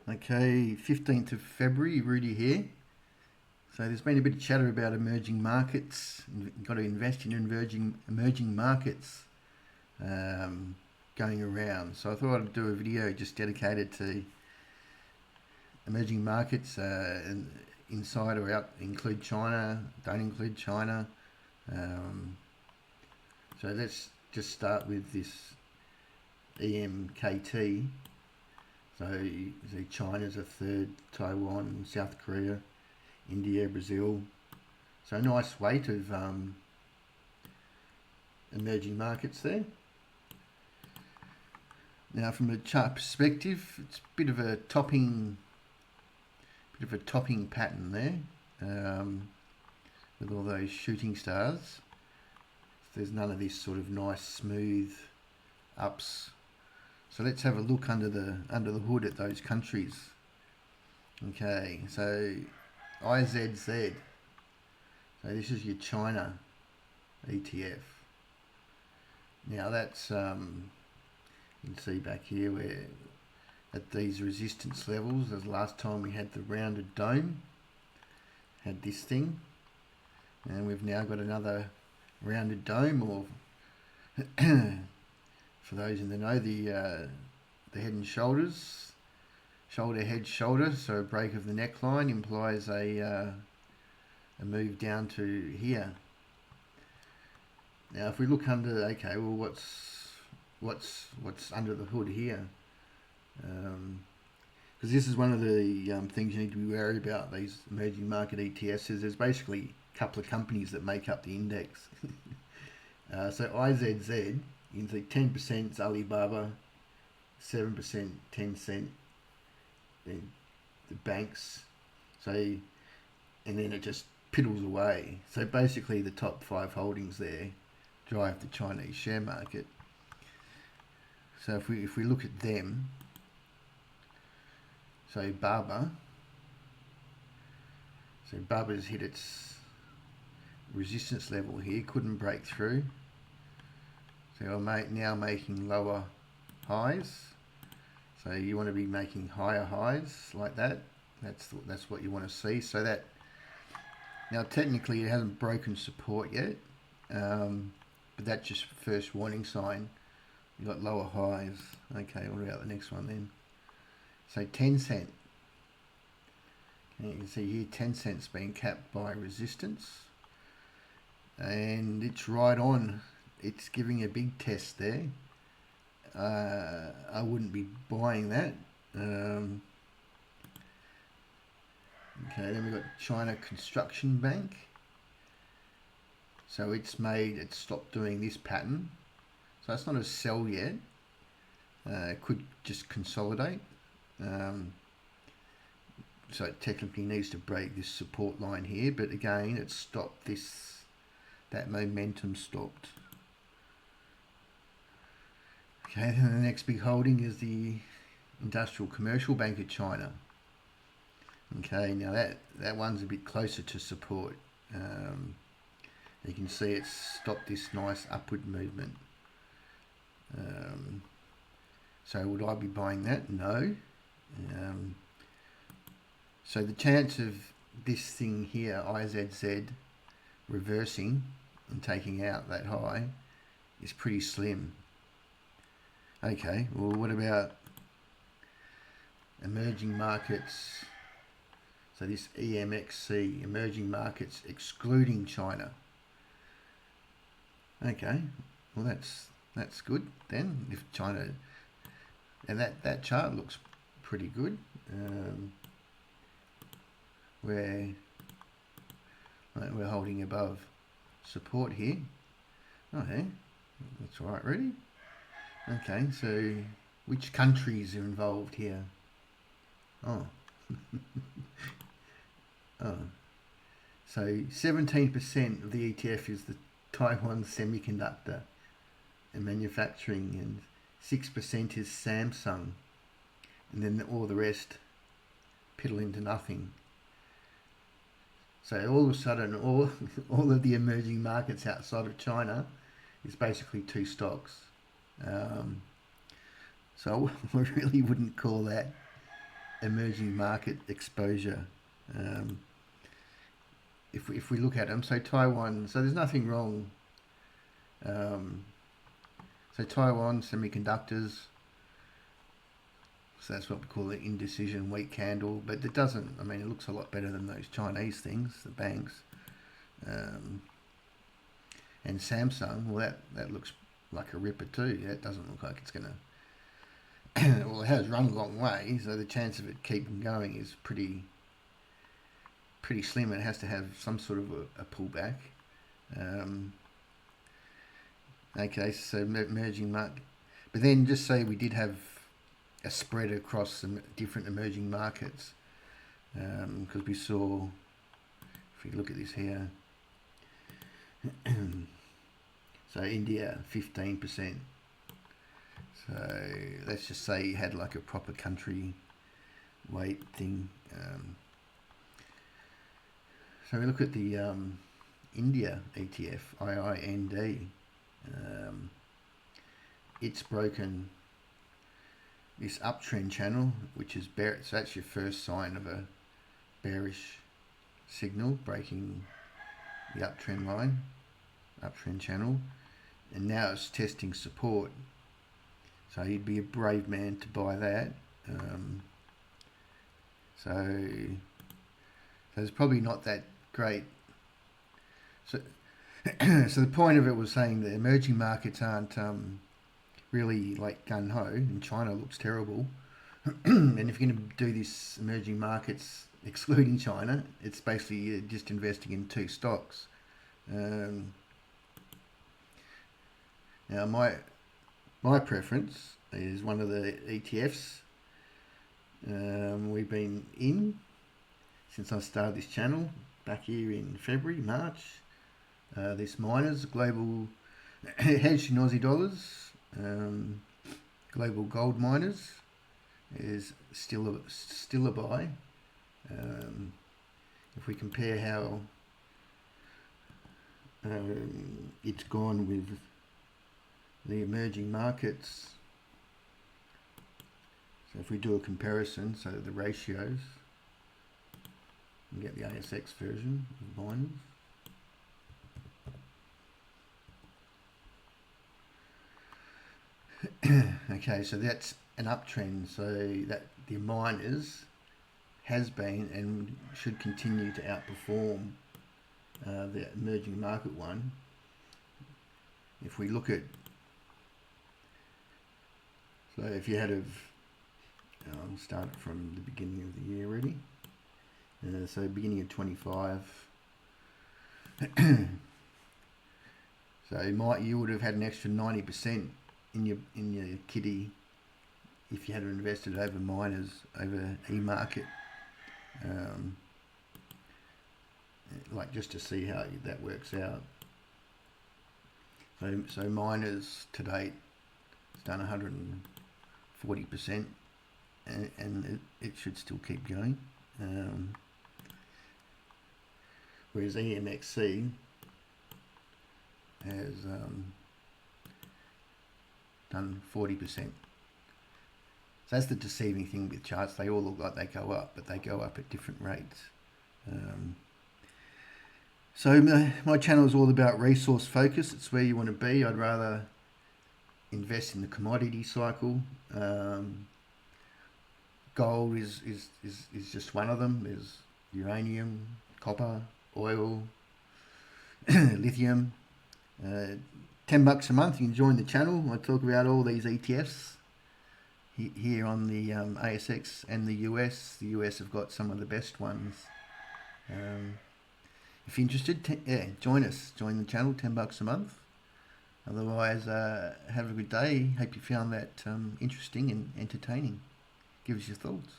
Okay, 15th of February, Rudy here. So there's been a bit of chatter about emerging markets. You've got to invest in emerging markets going around. So I thought I'd do a video just dedicated to emerging markets and inside or out, include China, don't include China. So let's just start with this EMXC. So China's a third, Taiwan, South Korea, India, Brazil. So a nice weight of emerging markets there. Now from a chart perspective, it's a bit of a topping pattern there, with all those shooting stars. There's none of this sort of nice smooth ups. So let's have a look under the hood at those countries. Okay, so IZZ. So this is your China ETF. Now that's you can see back here where at these resistance levels, as last time we had the rounded dome, had this thing, and we've now got another rounded dome, or for those in the know, the head and shoulders, shoulder, head, shoulder. So a break of the neckline implies a move down to here. Now, if we look under, okay, well, what's under the hood here? Because this is one of the things you need to be wary about these emerging market ETFs. Is there's basically a couple of companies that make up the index. So IZZ. You can see 10% is Alibaba, 7% Tencent, then the banks. So, and then it just piddles away. So basically, the top 5 holdings there drive the Chinese share market. So if we look at them, so Baba's hit its resistance level here, couldn't break through. So I'm now making lower highs. So you want to be making higher highs like that. That's what you want to see. So that now technically it hasn't broken support yet, but that's just first warning sign. You got lower highs. Okay, what about the next one then? So Tencent. And you can see here Tencent's been capped by resistance, and it's right on. It's giving a big test there. I wouldn't be buying that. Okay, then we've got China Construction Bank. So it stopped doing this pattern. So it's not a sell yet. It could just consolidate. So it technically needs to break this support line here, but again, it stopped this. That momentum stopped. Okay, then the next big holding is the Industrial Commercial Bank of China. Okay, now that one's a bit closer to support. You can see it's stopped this nice upward movement. So would I be buying that? No. So the chance of this thing here, IZZ, reversing and taking out that high is pretty slim. Okay, well, what about emerging markets? So this EMXC, emerging markets excluding China. Okay, well that's good then. If China, and that chart looks pretty good. We're holding above support here. Okay, that's all right, ready? Okay, so which countries are involved here? Oh. Oh. So 17% of the ETF is the Taiwan Semiconductor and Manufacturing, and 6% is Samsung, and then all the rest piddle into nothing. So all of a sudden, all of the emerging markets outside of China is basically 2 stocks. So I really wouldn't call that emerging market exposure. If we look at them, so Taiwan, so there's nothing wrong. So Taiwan semiconductors, so that's what we call the indecision weak candle, but it doesn't, I mean, it looks a lot better than those Chinese things, the banks. And Samsung, well, that looks like a ripper too. That doesn't look like it's going to, well, it has run a long way, so the chance of it keeping going is pretty slim. It has to have some sort of a pullback. Okay, so emerging market, but then just say we did have a spread across some different emerging markets, because we saw, if we look at this here, so India 15%. So let's just say you had like a proper country weight thing. So we look at the India ETF, IIND. It's broken this uptrend channel, which is bear. So that's your first sign of a bearish signal, breaking the uptrend line, uptrend channel, and now it's testing support. So you'd be a brave man to buy that. So it's probably not that great. So so the point of it was saying the emerging markets aren't really like gung-ho, and China looks terrible. And if you're going to do this emerging markets excluding China, it's basically just investing in two stocks. Now my preference is one of the ETFs. We've been in since I started this channel back here in February, March. This miners, global hedged in Aussie dollars, global gold miners is still a buy. If we compare how it's gone with the emerging markets, so if we do a comparison, so the ratios, and get the ASX version of miners. Okay, so that's an uptrend, so that the miners has been and should continue to outperform the emerging market one. If we look at, so if you had I'll start from the beginning of the year already. So beginning of 25. So you would have had an extra 90% in your kitty if you had invested over miners, over e-market, like just to see how that works out. So miners to date, it's done 140%, and it should still keep going. Whereas EMXC has done 40%. So that's the deceiving thing with charts. They all look like they go up, but they go up at different rates. So my channel is all about resource focus. It's where you want to be. I'd rather invest in the commodity cycle. Gold is just one of them. There's uranium, copper, oil, lithium. $10 a month, you can join the channel. I talk about all these ETFs here on the ASX and the US. The US have got some of the best ones. If you're interested, join us. Join the channel, $10 a month. Otherwise, have a good day. Hope you found that interesting and entertaining. Give us your thoughts.